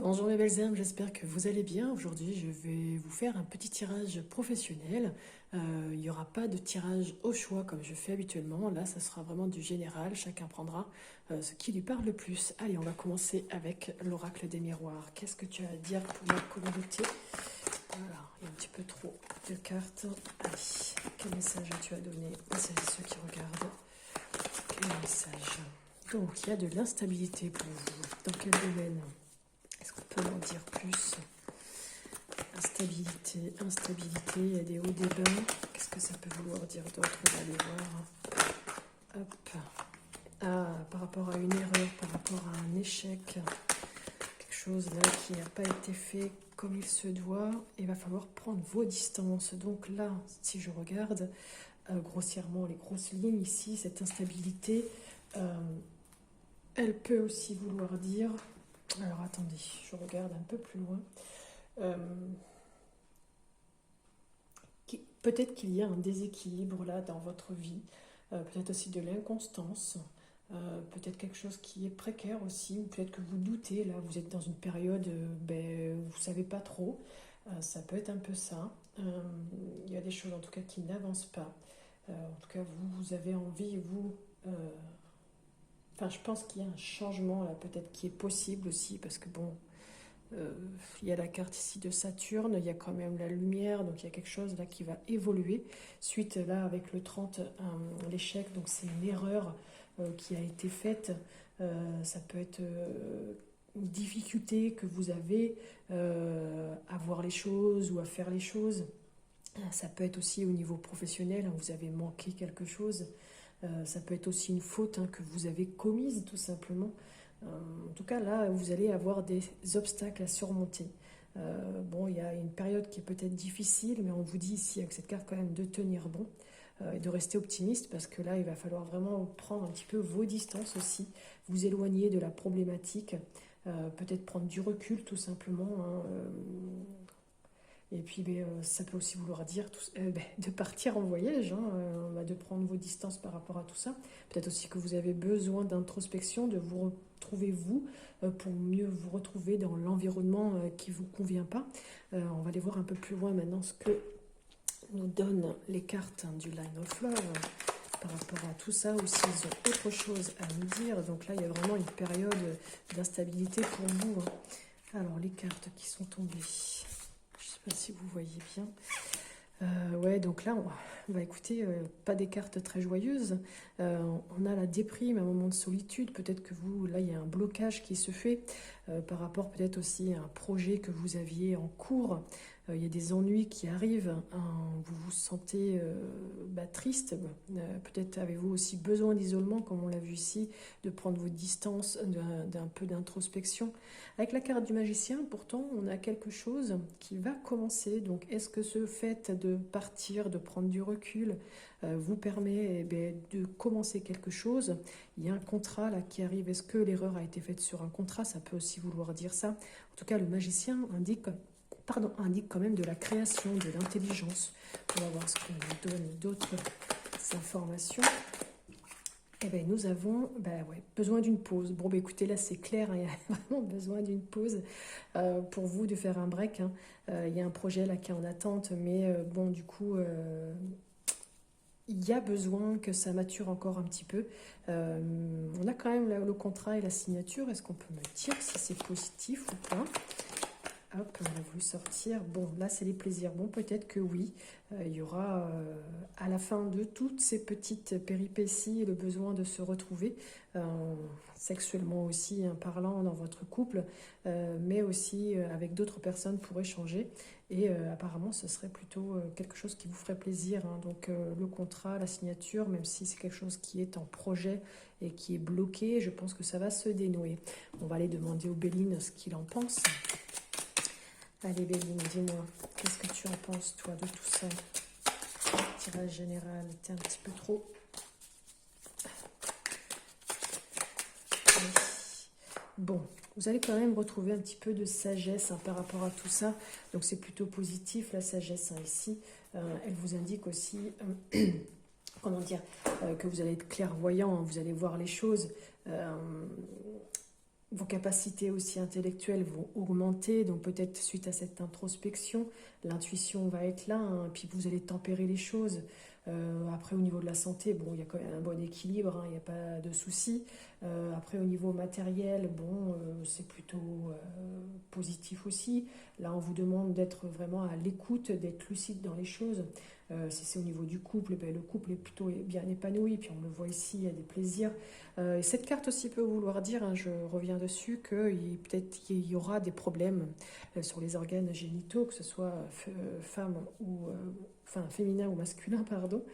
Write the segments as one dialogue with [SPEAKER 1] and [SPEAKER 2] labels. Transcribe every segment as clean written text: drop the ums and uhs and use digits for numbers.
[SPEAKER 1] Bonjour mes belles âmes, j'espère que vous allez bien. Aujourd'hui, je vais vous faire un petit tirage professionnel. Il n'y aura pas de tirage au choix comme je fais habituellement. Là, ça sera vraiment du général. Chacun prendra ce qui lui parle le plus. Allez, on va commencer avec l'oracle des miroirs. Qu'est-ce que tu as à dire pour la communauté? Voilà, il y a un petit peu trop de cartes. Allez, quel message tu as donné à celles et ceux qui regardent? Quel message? Donc, il y a de l'instabilité pour vous. Dans quel domaine? Est-ce qu'on peut en dire plus? Instabilité, instabilité, il y a des hauts, des bas. Qu'est-ce que ça peut vouloir dire d'autre? On va aller voir. Hop. Ah, par rapport à une erreur, par rapport à un échec, quelque chose là qui n'a pas été fait comme il se doit, il va falloir prendre vos distances. Donc là, si je regarde grossièrement les grosses lignes ici, cette instabilité, elle peut aussi vouloir dire... Alors attendez, je regarde un peu plus loin. Euh, Peut-être qu'il y a un déséquilibre là dans votre vie, peut-être aussi de l'inconstance, peut-être quelque chose qui est précaire aussi, ou peut-être que vous doutez, là vous êtes dans une période où vous ne savez pas trop, ça peut être un peu ça. Il y a des choses en tout cas qui n'avancent pas. En tout cas vous avez envie, vous... Enfin, je pense qu'il y a un changement là peut-être qui est possible aussi, parce que bon, euh, il y a la carte ici de Saturne, il y a quand même la lumière, donc il y a quelque chose là qui va évoluer. Suite là avec le 30, l'échec, donc c'est une erreur qui a été faite. Ça peut être une difficulté que vous avez à voir les choses ou à faire les choses. Ça peut être aussi au niveau professionnel, hein, vous avez manqué quelque chose. Ça peut être aussi une faute que vous avez commise tout simplement. En tout cas, là, vous allez avoir des obstacles à surmonter. Bon, il y a une période qui est peut-être difficile, mais on vous dit ici avec cette carte quand même de tenir bon et de rester optimiste parce que là, il va falloir vraiment prendre un petit peu vos distances aussi, vous éloigner de la problématique, peut-être prendre du recul tout simplement. Et puis, ça peut aussi vouloir dire de partir en voyage, de prendre vos distances par rapport à tout ça. Peut-être aussi que vous avez besoin d'introspection, de vous retrouver vous, pour mieux vous retrouver dans l'environnement qui ne vous convient pas. On va aller voir un peu plus loin maintenant ce que nous donnent les cartes du Line of Love par rapport à tout ça, ou s'ils ont autre chose à nous dire. Donc là, il y a vraiment une période d'instabilité pour vous. Alors, les cartes qui sont tombées... Je ne sais pas si vous voyez bien. Ouais, donc là, on va écouter, pas des cartes très joyeuses. On a la déprime, un moment de solitude. Peut-être que vous, là, il y a un blocage qui se fait par rapport peut-être aussi à un projet que vous aviez en cours. Il y a des ennuis qui arrivent. Vous vous sentez triste. Peut-être avez-vous aussi besoin d'isolement, comme on l'a vu ici, de prendre vos distances, d'un peu d'introspection. Avec la carte du magicien, pourtant, on a quelque chose qui va commencer. Donc, est-ce que ce fait de partir, de prendre du recul, vous permet de commencer quelque chose? Il y a un contrat là qui arrive. Est-ce que l'erreur a été faite sur un contrat? Ça peut aussi vouloir dire ça. En tout cas, le magicien indique quand même de la création, de l'intelligence. On va voir ce qu'on nous donne d'autres informations. Eh bien, nous avons besoin d'une pause. Bon, écoutez, là, c'est clair, il y a vraiment besoin d'une pause pour vous de faire un break. Il y a un projet là qui est en attente, mais bon, du coup, il y a besoin que ça mature encore un petit peu. On a quand même le contrat et la signature. Est-ce qu'on peut me dire si c'est positif ou pas? Hop, on a voulu sortir. Bon, là, c'est les plaisirs. Bon, peut-être que oui. Il y aura, à la fin de toutes ces petites péripéties, le besoin de se retrouver, sexuellement aussi, parlant dans votre couple, mais aussi avec d'autres personnes pour échanger. Et apparemment, ce serait plutôt quelque chose qui vous ferait plaisir. Donc, le contrat, la signature, même si c'est quelque chose qui est en projet et qui est bloqué, je pense que ça va se dénouer. On va aller demander au Béline ce qu'il en pense. Allez Béline, dis-moi, qu'est-ce que tu en penses toi de tout ça? Tirage général, t'es un petit peu trop... Oui. Bon, vous allez quand même retrouver un petit peu de sagesse par rapport à tout ça. Donc c'est plutôt positif la sagesse ici. Elle vous indique aussi... comment dire, que vous allez être clairvoyant, vous allez voir les choses. Vos capacités aussi intellectuelles vont augmenter, donc peut-être suite à cette introspection, l'intuition va être là, hein, puis vous allez tempérer les choses. Après, au niveau de la santé, bon, il y a quand même un bon équilibre, hein, il n'y a pas de souci. Après, au niveau matériel, bon, c'est plutôt positif aussi. Là, on vous demande d'être vraiment à l'écoute, d'être lucide dans les choses. Si c'est au niveau du couple, ben, le couple est plutôt bien épanoui, puis on le voit ici, il y a des plaisirs. Et cette carte aussi peut vouloir dire, hein, je reviens dessus, que peut-être qu'il y aura des problèmes sur les organes génitaux, que ce soit femme ou enfin féminin ou masculin, pardon.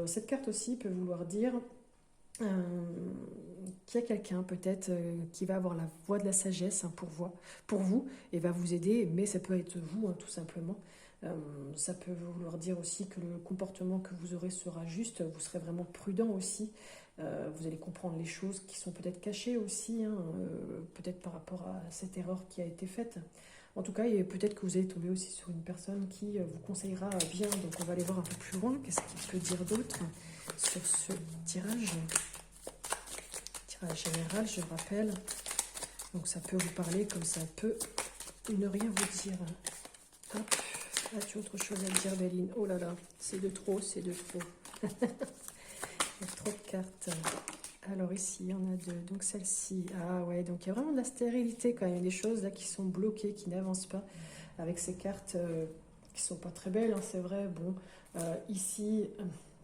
[SPEAKER 1] Cette carte aussi peut vouloir dire euh, qu'il y a quelqu'un peut-être qui va avoir la voix de la sagesse, hein, pour vous et va vous aider, mais ça peut être vous, hein, tout simplement. Ça peut vouloir dire aussi que le comportement que vous aurez sera juste, vous serez vraiment prudent aussi. Vous allez comprendre les choses qui sont peut-être cachées aussi, hein, peut-être par rapport à cette erreur qui a été faite. En tout cas, peut-être que vous allez tomber aussi sur une personne qui vous conseillera bien. Donc on va aller voir un peu plus loin. Qu'est-ce qu'il peut dire d'autre sur ce tirage? Tirage général, je rappelle. Donc ça peut vous parler comme ça peut ne rien vous dire. Hop. As-tu autre chose à dire, Béline? Oh là là, c'est de trop, c'est de trop. Il y a trop de cartes. Alors ici, il y en a deux. Donc celle-ci. Ah ouais, donc il y a vraiment de la stérilité quand même. Des choses là qui sont bloquées, qui n'avancent pas. Avec ces cartes qui sont pas très belles, hein, c'est vrai. Bon, ici,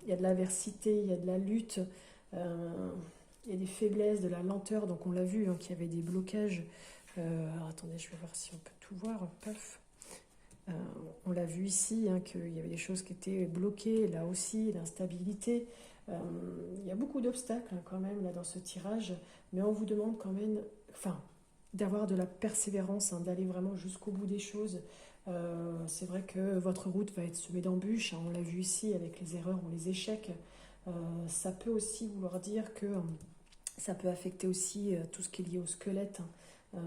[SPEAKER 1] il y a de l'aversité, il y a de la lutte. Il y a des faiblesses, de la lenteur. Donc on l'a vu, hein, qu'il y avait des blocages. Alors attendez, je vais voir si on peut tout voir. Paf. On l'a vu ici, hein, qu'il y avait des choses qui étaient bloquées, là aussi, l'instabilité. Il y a beaucoup d'obstacles, hein, quand même là dans ce tirage, mais on vous demande quand même, enfin, d'avoir de la persévérance, hein, d'aller vraiment jusqu'au bout des choses. C'est vrai que votre route va être semée d'embûches, hein, on l'a vu ici avec les erreurs ou les échecs. Ça peut aussi vouloir dire que ça peut affecter aussi tout ce qui est lié au squelette, hein,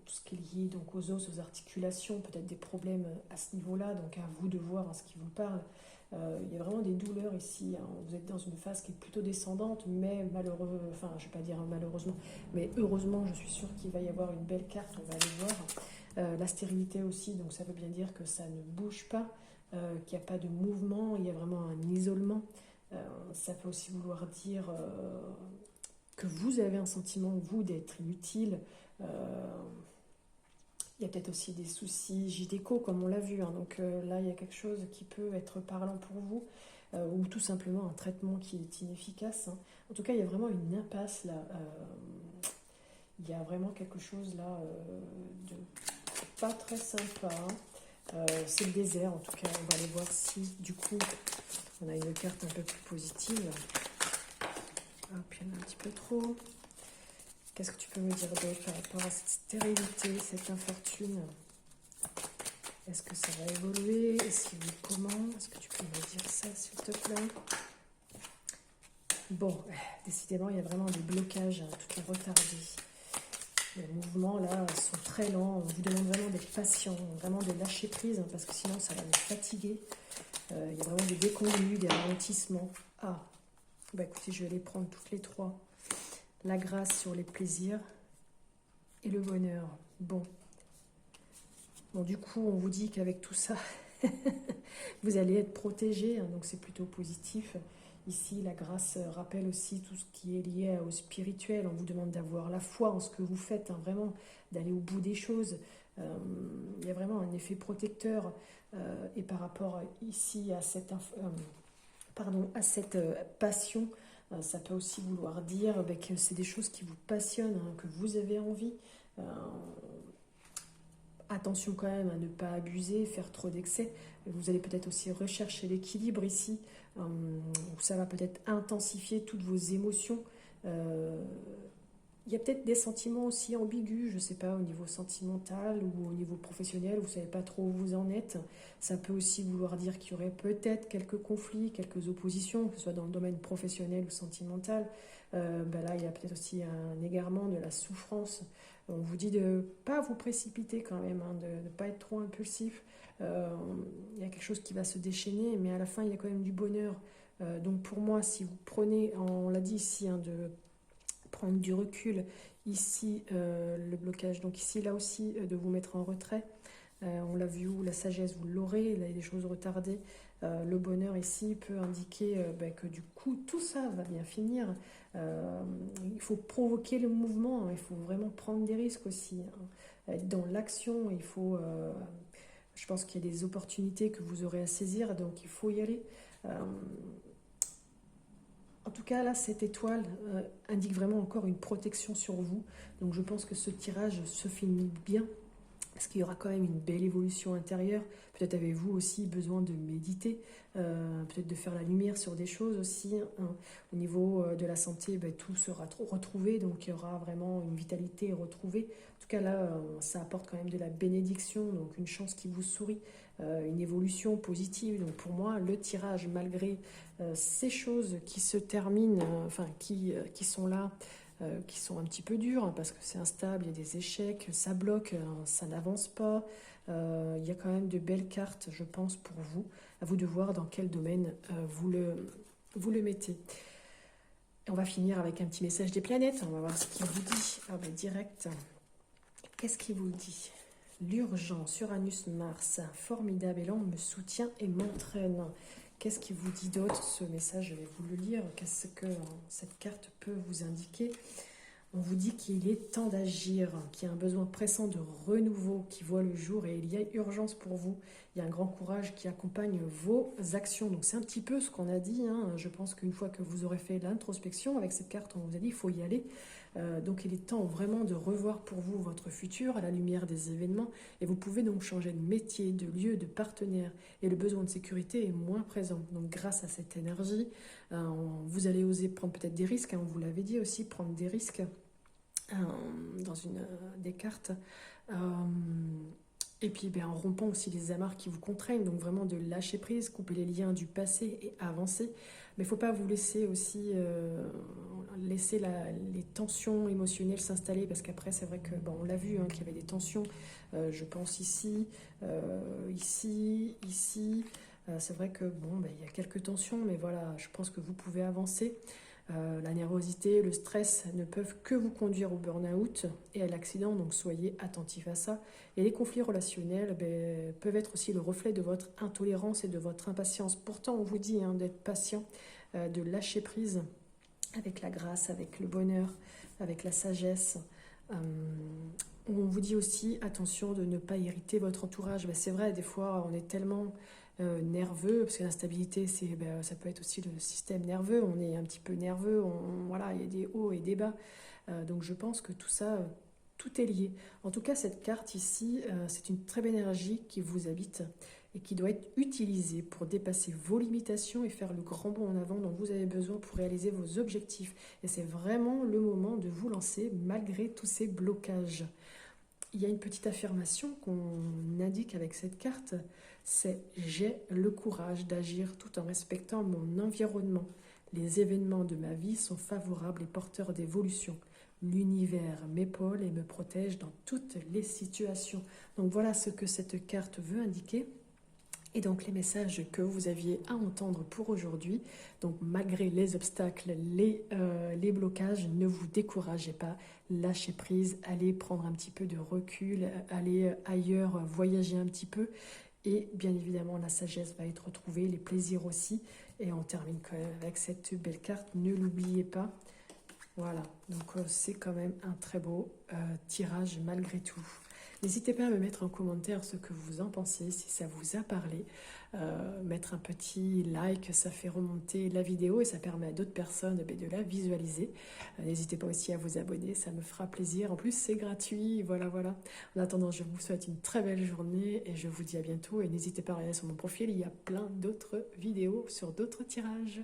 [SPEAKER 1] tout ce qui est lié donc aux os, aux articulations, peut-être des problèmes à ce niveau-là, donc à vous de voir, hein, ce qui vous parle. Il y a vraiment des douleurs ici, hein. Vous êtes dans une phase qui est plutôt descendante, mais malheureux, enfin je ne vais pas dire malheureusement, mais heureusement je suis sûre qu'il va y avoir une belle carte, on va aller voir. La stérilité aussi, donc ça veut bien dire que ça ne bouge pas, qu'il n'y a pas de mouvement, il y a vraiment un isolement. Ça peut aussi vouloir dire que vous avez un sentiment, vous, d'être inutile. Il y a peut-être aussi des soucis gynéco, comme on l'a vu, hein. Donc là, il y a quelque chose qui peut être parlant pour vous, ou tout simplement un traitement qui est inefficace, hein. En tout cas, il y a vraiment une impasse là. Il y a vraiment quelque chose là de pas très sympa, hein. C'est le désert, en tout cas. On va aller voir si, du coup, on a une carte un peu plus positive. Hop, il y en a un petit peu trop. Qu'est-ce que tu peux me dire d'autre par rapport à cette stérilité, cette infortune? Est-ce que ça va évoluer? Et si oui, comment? Est-ce que tu peux me dire ça, s'il te plaît? Bon, décidément, il y a vraiment des blocages, hein, tout est retardé. Les mouvements, là, sont très lents. On vous demande vraiment d'être patient, vraiment de lâcher prise, hein, parce que sinon, ça va vous fatiguer. Il y a vraiment des déconvenus, des ralentissements. Ah, bah écoutez, je vais les prendre toutes les trois. La grâce sur les plaisirs et le bonheur. Bon, du coup, on vous dit qu'avec tout ça, vous allez être protégé, hein, donc c'est plutôt positif. Ici, la grâce rappelle aussi tout ce qui est lié au spirituel. On vous demande d'avoir la foi en ce que vous faites, hein, vraiment, d'aller au bout des choses. Il y a vraiment un effet protecteur. Et par rapport ici à cette passion, ça peut aussi vouloir dire que c'est des choses qui vous passionnent, hein, que vous avez envie. Attention quand même à ne pas abuser, faire trop d'excès. Vous allez peut-être aussi rechercher l'équilibre ici, où ça va peut-être intensifier toutes vos émotions. Il y a peut-être des sentiments aussi ambigus, je ne sais pas, au niveau sentimental ou au niveau professionnel, vous ne savez pas trop où vous en êtes. Ça peut aussi vouloir dire qu'il y aurait peut-être quelques conflits, quelques oppositions, que ce soit dans le domaine professionnel ou sentimental. Là, il y a peut-être aussi un égarement, de la souffrance. On vous dit de ne pas vous précipiter quand même, hein, de ne pas être trop impulsif. Il y a quelque chose qui va se déchaîner, mais à la fin, il y a quand même du bonheur. Donc pour moi, si vous prenez, on l'a dit ici, hein, de prendre du recul. Ici, le blocage, donc ici, là aussi, de vous mettre en retrait. On l'a vu où la sagesse, vous l'aurez, il y a des choses retardées. Le bonheur ici peut indiquer que du coup, tout ça va bien finir. Il faut provoquer le mouvement, il faut vraiment prendre des risques aussi, hein. Être dans l'action, je pense qu'il y a des opportunités que vous aurez à saisir, donc il faut y aller. En tout cas, là, cette étoile indique vraiment encore une protection sur vous. Donc je pense que ce tirage se finit bien, parce qu'il y aura quand même une belle évolution intérieure. Peut-être avez-vous aussi besoin de méditer, peut-être de faire la lumière sur des choses aussi, hein. Au niveau de la santé, tout sera retrouvé, donc il y aura vraiment une vitalité retrouvée. En tout cas là, ça apporte quand même de la bénédiction, donc une chance qui vous sourit, une évolution positive. Donc pour moi, le tirage, malgré ces choses qui se terminent, qui sont là, qui sont un petit peu durs, hein, parce que c'est instable, il y a des échecs, ça bloque, ça n'avance pas. Il y a quand même de belles cartes, je pense, pour vous. À vous de voir dans quel domaine vous le mettez. Et on va finir avec un petit message des planètes. On va voir ce qu'il vous dit. Direct. Qu'est-ce qu'il vous dit? L'urgence, Uranus, Mars, formidable élan me soutient et m'entraîne. Qu'est-ce qui vous dit d'autre, ce message? Je vais vous le lire. Qu'est-ce que cette carte peut vous indiquer? On vous dit qu'il est temps d'agir, qu'il y a un besoin pressant de renouveau qui voit le jour et il y a urgence pour vous. Il y a un grand courage qui accompagne vos actions. Donc c'est un petit peu ce qu'on a dit, hein. Je pense qu'une fois que vous aurez fait l'introspection avec cette carte, on vous a dit qu'il faut y aller. Donc il est temps vraiment de revoir pour vous votre futur à la lumière des événements. Et vous pouvez donc changer de métier, de lieu, de partenaire. Et le besoin de sécurité est moins présent. Donc grâce à cette énergie, vous allez oser prendre peut-être des risques, hein. On vous l'avait dit aussi, prendre des risques dans une des cartes. Et puis en rompant aussi les amarres qui vous contraignent, donc vraiment de lâcher prise, couper les liens du passé et avancer. Mais il ne faut pas vous laisser aussi laisser les tensions émotionnelles s'installer, parce qu'après c'est vrai que on l'a vu, hein, qu'il y avait des tensions, je pense ici, ici. C'est vrai que il y a quelques tensions, mais voilà, je pense que vous pouvez avancer. La nervosité, le stress ne peuvent que vous conduire au burn-out et à l'accident, donc soyez attentifs à ça. Et les conflits relationnels peuvent être aussi le reflet de votre intolérance et de votre impatience. Pourtant, on vous dit, hein, d'être patient, de lâcher prise avec la grâce, avec le bonheur, avec la sagesse. On vous dit aussi, attention de ne pas irriter votre entourage. C'est vrai, des fois, on est tellement nerveux, parce que l'instabilité, ça peut être aussi le système nerveux. On est un petit peu nerveux, voilà, il y a des hauts et des bas. Donc je pense que tout ça, tout est lié. En tout cas, cette carte ici, c'est une très belle énergie qui vous habite et qui doit être utilisée pour dépasser vos limitations et faire le grand bond en avant dont vous avez besoin pour réaliser vos objectifs. Et c'est vraiment le moment de vous lancer malgré tous ces blocages. Il y a une petite affirmation qu'on indique avec cette carte, c'est « J'ai le courage d'agir tout en respectant mon environnement. Les événements de ma vie sont favorables et porteurs d'évolution. L'univers m'épaule et me protège dans toutes les situations. » Donc voilà ce que cette carte veut indiquer. Et donc les messages que vous aviez à entendre pour aujourd'hui. Donc malgré les obstacles, les blocages, ne vous découragez pas, lâchez prise, allez prendre un petit peu de recul, allez ailleurs, voyager un petit peu. Et bien évidemment, la sagesse va être retrouvée, les plaisirs aussi. Et on termine quand même avec cette belle carte, ne l'oubliez pas. Voilà, donc c'est quand même un très beau tirage malgré tout. N'hésitez pas à me mettre en commentaire ce que vous en pensez, si ça vous a parlé. Mettre un petit like, ça fait remonter la vidéo et ça permet à d'autres personnes de la visualiser. N'hésitez pas aussi à vous abonner, ça me fera plaisir. En plus, c'est gratuit, voilà. En attendant, je vous souhaite une très belle journée et je vous dis à bientôt. Et n'hésitez pas à regarder sur mon profil, il y a plein d'autres vidéos sur d'autres tirages.